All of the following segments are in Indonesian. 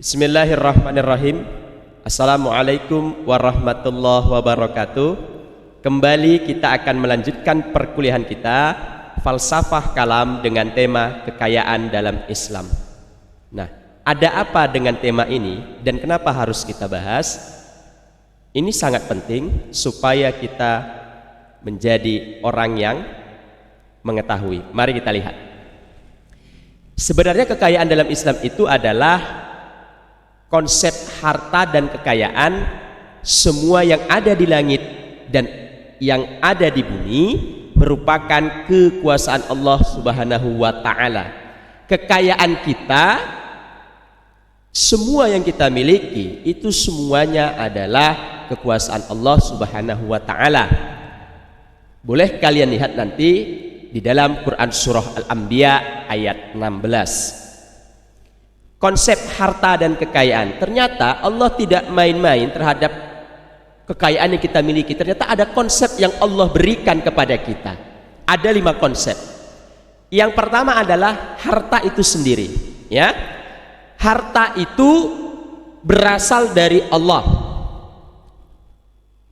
Bismillahirrahmanirrahim. Assalamualaikum warahmatullahi wabarakatuh. Kembali kita akan melanjutkan perkuliahan kita Falsafah Kalam dengan tema kekayaan dalam Islam. Nah, ada apa dengan tema ini dan kenapa harus kita bahas? Ini sangat penting supaya kita menjadi orang yang mengetahui. Mari kita lihat. Sebenarnya kekayaan dalam Islam itu adalah konsep harta dan kekayaan. Semua yang ada di langit dan yang ada di bumi merupakan kekuasaan Allah Subhanahu wa ta'ala. Kekayaan kita, semua yang kita miliki, itu semuanya adalah kekuasaan Allah Subhanahu wa ta'ala. Boleh kalian lihat nanti di dalam Quran Surah Al-Anbiya ayat 16. Konsep harta dan kekayaan, ternyata Allah tidak main-main terhadap kekayaan yang kita miliki. Ternyata ada konsep yang Allah berikan kepada kita. Ada 5 konsep. Yang pertama adalah harta itu sendiri, ya. Harta itu berasal dari Allah.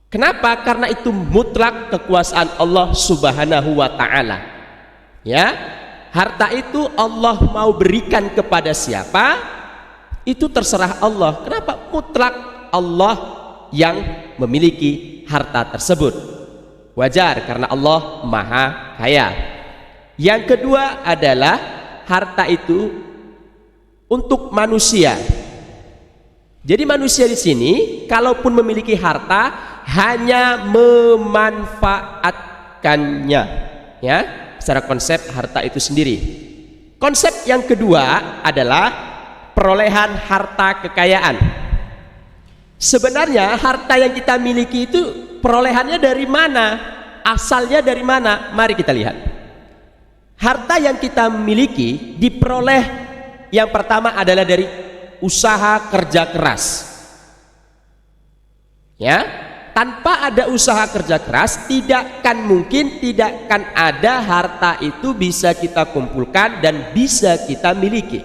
Kenapa? Karena itu mutlak kekuasaan Allah Subhanahu wa ta'ala, ya. Harta itu Allah mau berikan kepada siapa, itu terserah Allah. Kenapa? Mutlak Allah yang memiliki harta tersebut. Wajar karena Allah maha kaya. Yang kedua adalah harta itu untuk manusia. Jadi manusia di sini kalaupun memiliki harta hanya memanfaatkannya, ya. Secara konsep harta itu sendiri. Konsep yang kedua adalah perolehan harta kekayaan. Sebenarnya harta yang kita miliki itu perolehannya dari mana? Asalnya dari mana? Mari kita lihat. Harta yang kita miliki diperoleh, yang pertama adalah dari usaha kerja keras, ya. Tanpa ada usaha kerja keras, tidak akan mungkin, tidak akan ada harta itu bisa kita kumpulkan dan bisa kita miliki.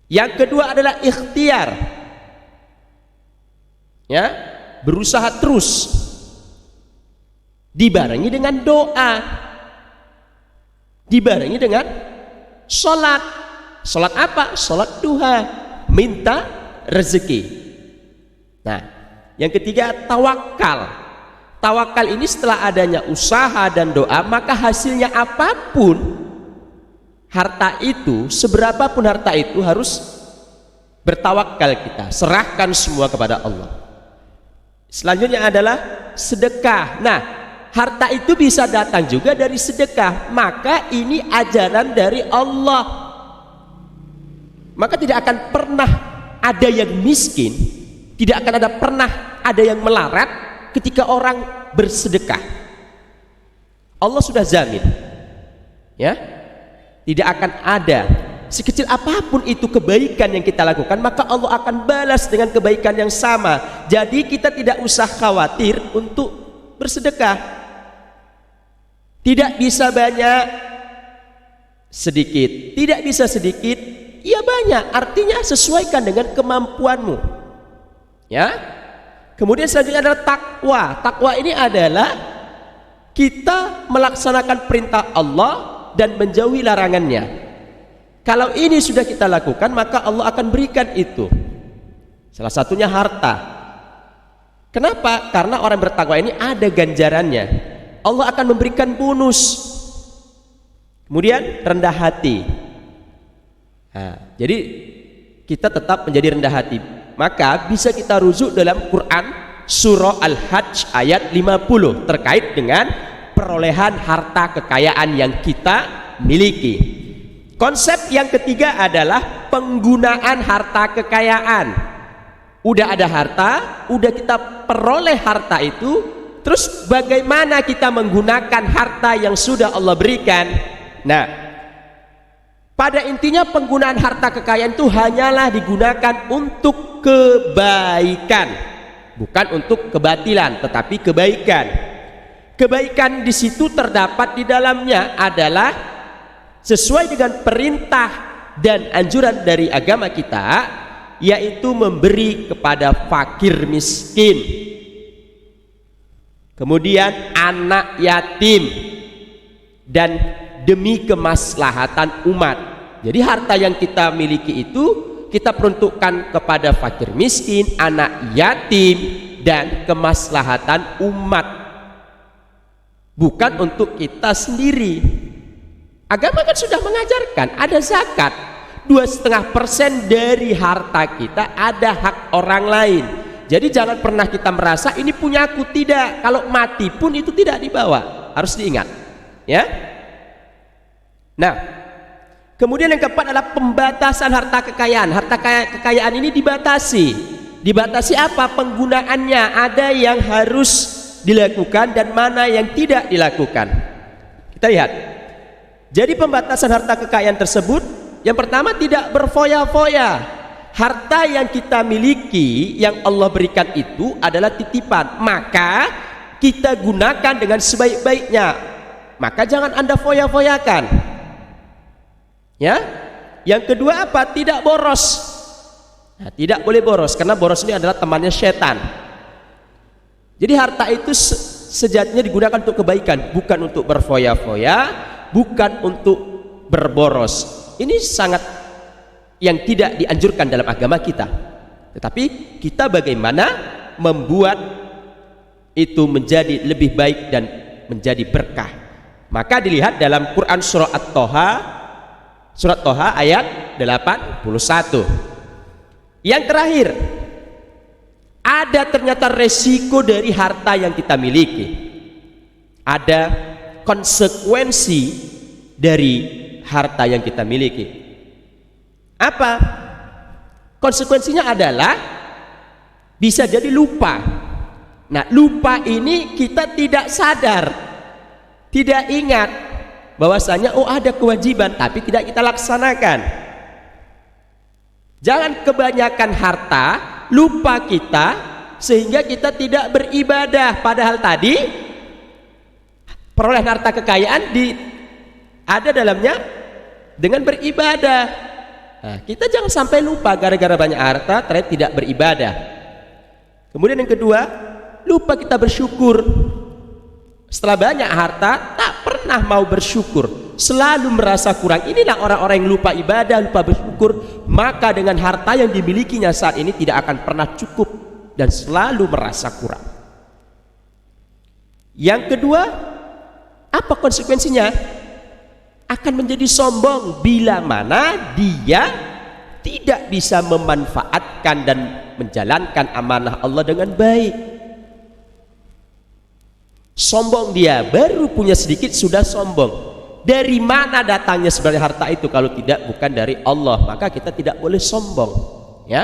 Yang kedua adalah ikhtiar, ya, berusaha terus, dibarengi dengan doa, dibarengi dengan sholat. Sholat apa? Sholat duha, minta rezeki. Nah, yang ketiga tawakal. Tawakal ini setelah adanya usaha dan doa, maka hasilnya apapun harta itu, seberapapun harta itu, harus bertawakal kita, serahkan semua kepada Allah. Selanjutnya adalah sedekah. Nah, harta itu bisa datang juga dari sedekah. Maka ini ajaran dari Allah. Maka tidak akan pernah ada yang miskin, tidak akan pernah ada yang melarat ketika orang bersedekah. Allah sudah jamin, ya, tidak akan ada sekecil apapun itu kebaikan yang kita lakukan, maka Allah akan balas dengan kebaikan yang sama. Jadi kita tidak usah khawatir untuk bersedekah. Tidak bisa banyak, sedikit. Tidak bisa sedikit, ya banyak. Artinya sesuaikan dengan kemampuanmu, ya. Kemudian selanjutnya adalah takwa. Takwa ini adalah kita melaksanakan perintah Allah dan menjauhi larangannya. Kalau ini sudah kita lakukan, maka Allah akan berikan itu. Salah satunya harta. Kenapa? Karena orang bertakwa ini ada ganjarannya. Allah akan memberikan bonus. Kemudian rendah hati. Nah, jadi kita tetap menjadi rendah hati. Maka bisa kita rujuk dalam Quran Surah Al-Hajj ayat 50 terkait dengan perolehan harta kekayaan yang kita miliki. Konsep yang ketiga adalah penggunaan harta kekayaan. Udah ada harta, udah kita peroleh harta itu, terus bagaimana kita menggunakan harta yang sudah Allah berikan? Nah, pada intinya penggunaan harta kekayaan itu hanyalah digunakan untuk kebaikan, bukan untuk kebatilan, tetapi kebaikan. Kebaikan di situ terdapat di dalamnya adalah sesuai dengan perintah dan anjuran dari agama kita, yaitu memberi kepada fakir miskin, kemudian anak yatim, dan demi kemaslahatan umat. Jadi harta yang kita miliki itu kita peruntukkan kepada fakir miskin, anak yatim, dan kemaslahatan umat, bukan untuk kita sendiri. Agama kan sudah mengajarkan ada zakat, 2,5% dari harta kita ada hak orang lain. Jadi jangan pernah kita merasa ini punyaku, tidak. Kalau mati pun itu tidak dibawa, harus diingat, ya. Nah, kemudian yang keempat adalah pembatasan harta kekayaan. Harta kekayaan ini dibatasi apa penggunaannya, ada yang harus dilakukan dan mana yang tidak dilakukan. Kita lihat. Jadi pembatasan harta kekayaan tersebut, yang pertama tidak berfoya-foya. Harta yang kita miliki, yang Allah berikan itu adalah titipan, maka kita gunakan dengan sebaik-baiknya. Maka jangan Anda foya-foyakan, ya. Yang kedua apa? Tidak boros. Nah, tidak boleh boros, karena boros ini adalah temannya setan. Jadi harta itu sejatinya digunakan untuk kebaikan, bukan untuk berfoya-foya, bukan untuk berboros. Ini sangat yang tidak dianjurkan dalam agama kita. Tetapi kita bagaimana membuat itu menjadi lebih baik dan menjadi berkah. Maka dilihat dalam Quran surah Surat Toha ayat 81. Yang terakhir, ada ternyata resiko dari harta yang kita miliki. Ada konsekuensi dari harta yang kita miliki. Apa? Konsekuensinya adalah bisa jadi lupa. Nah, lupa ini kita tidak sadar, tidak ingat bahwasanya ada kewajiban tapi tidak kita laksanakan. Jangan kebanyakan harta, lupa kita sehingga kita tidak beribadah, padahal tadi perolehan harta kekayaan ada dalamnya dengan beribadah. Nah, kita jangan sampai lupa gara-gara banyak harta ternyata tidak beribadah. Kemudian yang kedua, lupa kita bersyukur. Setelah banyak harta tak pernah mau bersyukur, selalu merasa kurang. Inilah orang-orang yang lupa ibadah, lupa bersyukur. Maka dengan harta yang dimilikinya saat ini tidak akan pernah cukup dan selalu merasa kurang. Yang kedua, apa konsekuensinya? Akan menjadi sombong bila mana dia tidak bisa memanfaatkan dan menjalankan amanah Allah dengan baik. Sombong dia, baru punya sedikit sudah sombong. Dari mana datangnya sebenarnya harta itu kalau tidak bukan dari Allah? Maka kita tidak boleh sombong, ya.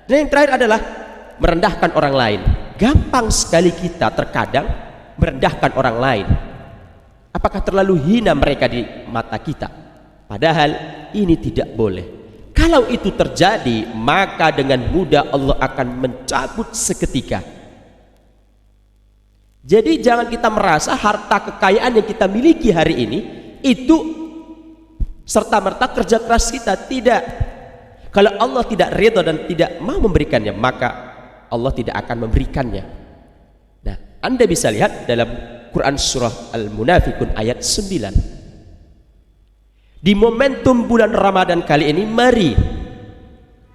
Dan yang terakhir adalah merendahkan orang lain. Gampang sekali kita terkadang merendahkan orang lain. Apakah terlalu hina mereka di mata kita? Padahal ini tidak boleh. Kalau itu terjadi, maka dengan mudah Allah akan mencabut seketika. Jadi jangan kita merasa harta kekayaan yang kita miliki hari ini itu serta-merta kerja keras kita. Tidak. Kalau Allah tidak ridha dan tidak mau memberikannya, maka Allah tidak akan memberikannya. Nah, Anda bisa lihat dalam Quran surah Al-Munafikun ayat 9. Di momentum bulan Ramadan kali ini, mari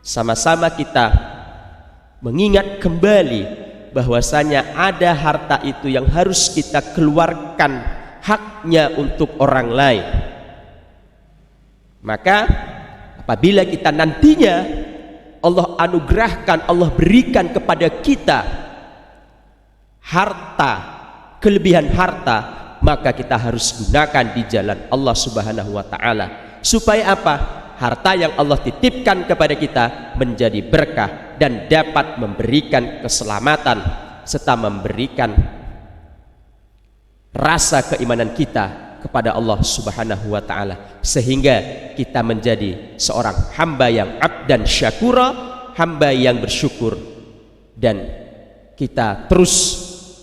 sama-sama kita mengingat kembali bahwasanya ada harta itu yang harus kita keluarkan haknya untuk orang lain. Maka apabila kita nantinya Allah anugerahkan, Allah berikan kepada kita harta, kelebihan harta, maka kita harus gunakan di jalan Allah Subhanahu wa taala. Supaya apa? Harta yang Allah titipkan kepada kita menjadi berkah dan dapat memberikan keselamatan serta memberikan rasa keimanan kita kepada Allah Subhanahu wa taala, sehingga kita menjadi seorang hamba yang abdan syakura, hamba yang bersyukur, dan kita terus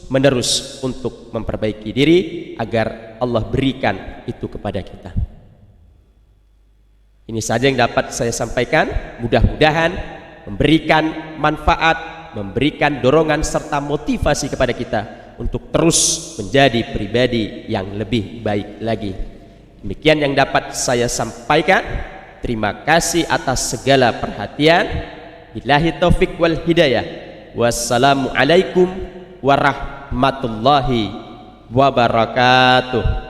menerus untuk memperbaiki diri agar Allah berikan itu kepada kita. Ini saja yang dapat saya sampaikan. Mudah-mudahan memberikan manfaat, memberikan dorongan serta motivasi kepada kita untuk terus menjadi pribadi yang lebih baik lagi. Demikian yang dapat saya sampaikan. Terima kasih atas segala perhatian. Billahi taufik wal hidayah. Wassalamualaikum warahmatullahi wabarakatuh.